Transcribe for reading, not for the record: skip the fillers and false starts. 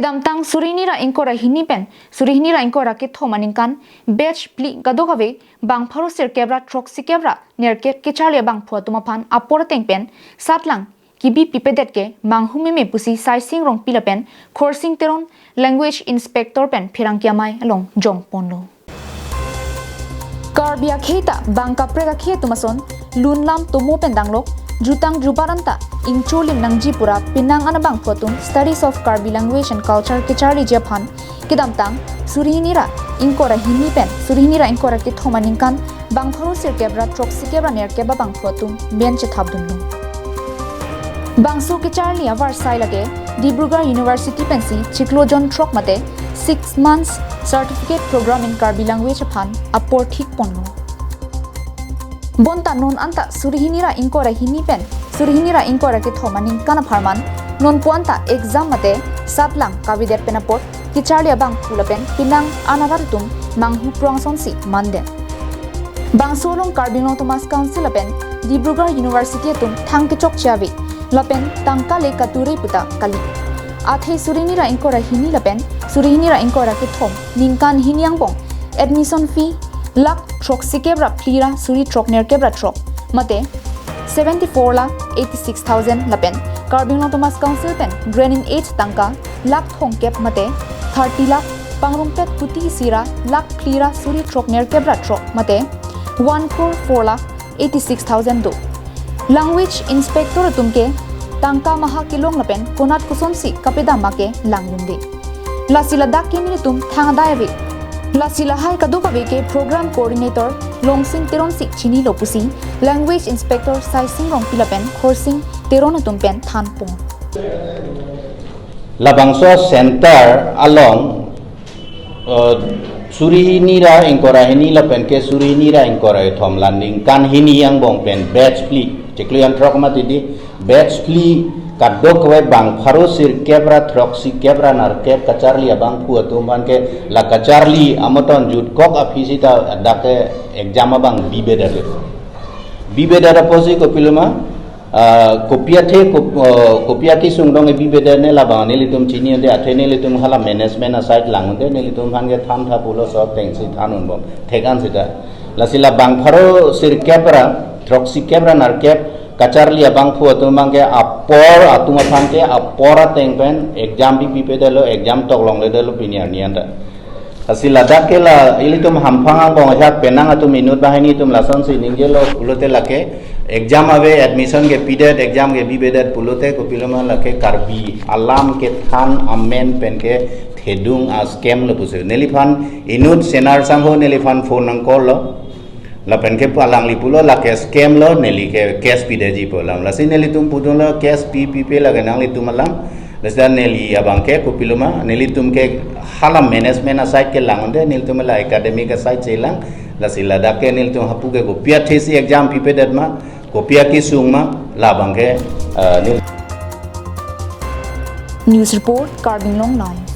Kidam tang surinira inkora hinipen surihinira inkora ke thomaninkan batch pli gadogave bang pharo sir kebra troxy kebra nerke kecharle bang photuma phan apor tengpen satlang kibi pipedet ke manghume me pusi saising rong pilapen khorsing teron language inspector pen phirangkiamai along jong ponlo Karbi kheta bangka prega khetumason lunlam tomo pendanglok jutang jubaranta ingcholim nangjipura pinang anabang photum studies of Karbi Language and Culture ke charli japan kidamtang surinira inkora hinipen surinira inkora ke thomaningkan bangpharo sir kebra troxy kebra ner keba bang photum benche thabdumnu bangso ke charli avar sailage Dibrugarh University pensi chiklojon trok mate 6 months certificate program in Karbi language phan apor thik ponno bonta non anta surihinira inkora hinipen surihinira inkora ke thomaning kana pharman non puanta exam mate satlang kavidet penapot kicharlia bang pulapen pinang anaratum manghu prongsonsi mande bangsolong Karbi Thomas Council apen Dibrugarh University tum thangke chok chawi lapen tangka le kature puta kali athei surinira inkora hini lapen surinira inkora ke thom ningkan hiniang bong admission fee lak trok sikebra plira suri trok ner kebra trok mate 74 lakh 86,000 lapen Karbi Thomas Council pen grade 8 tangka lak thong kep mate 30 lakh pangrumpet puti sira lak plira suri trok ner kebra trok mate 144 lakh 86,000 do language inspector tumke tangka maha kilong lapen konat kusonsi kapeda make langlumde lasila dakini tum thangadayabe lasila hai kadukabe ke program coordinator longsing teronsi chini lopusi language inspector saising rong pilapen khorsing teron tumpen thanpong labangso center along surinira inkora hini lapen ke surinira inkora thom landing kan hini yang bong pen batch pli cheklian trok matidi batch pli kadok we bang pharo sir kebra troxy kebra nar keb kacharli abang pu atumban ke la kacharli amaton jut kok afisita dake exam abang bibeda posi ko piluma kopia ki sungdong e bibeda ne labang ne litum chini de athene litum hala management aside langunde ne litum hange tham tha pulo so tengsi thanun bom thegan sita lasila bang pharo sir kebra troxy kebra nar keb kacharli abang pu atumang ke apor atuma phanke apora tengpen exam bi pipedalo exam toklong le dalo pinian nianda asila dakela ilitum hamphanga bong hat penang atu minut bahini tum lason si ningjelo pulote lake exam ave admission ke pidet exam ke bibedat pulote ko piloma lake Karbi alam ke than amen pen ke thedung a scam lo puse nelifan inut senar sangho nelifan phone nang call lo la pen ke palang lipulo la ke scam lo neli ke cash pideji polam la sineli tum pudun lo cash pp la ganang litum alam lesda neli abang ke ko piloma neli tum ke hala management aside ke langonde nel tum la academic aside chelang la sila dake nel tum hapu ke ko pia thesi exam pp dat ma ko pia ki sungma la bang ke news report Karbi Long 9